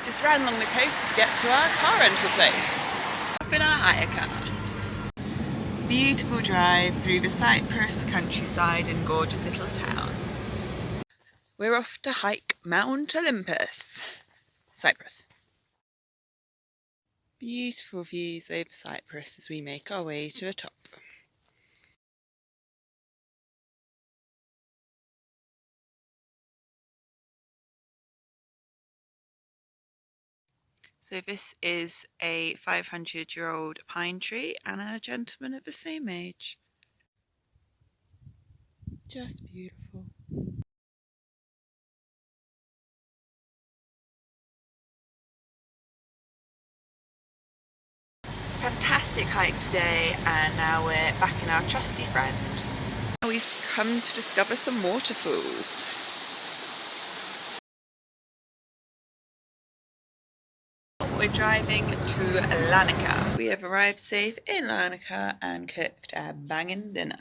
Just ran along the coast to get to our car rental place. Off in our hire car. Beautiful drive through the Cyprus countryside and gorgeous little towns. We're off to hike Mount Olympus, Cyprus. Beautiful views over Cyprus as we make our way to the top. So this is a 500-year-old pine tree and a gentleman of the same age. Just beautiful. Fantastic hike today, and now we're back in our trusty friend. We've come to discover some waterfalls. We're driving through Larnaca. We have arrived safe in Larnaca and cooked a banging dinner.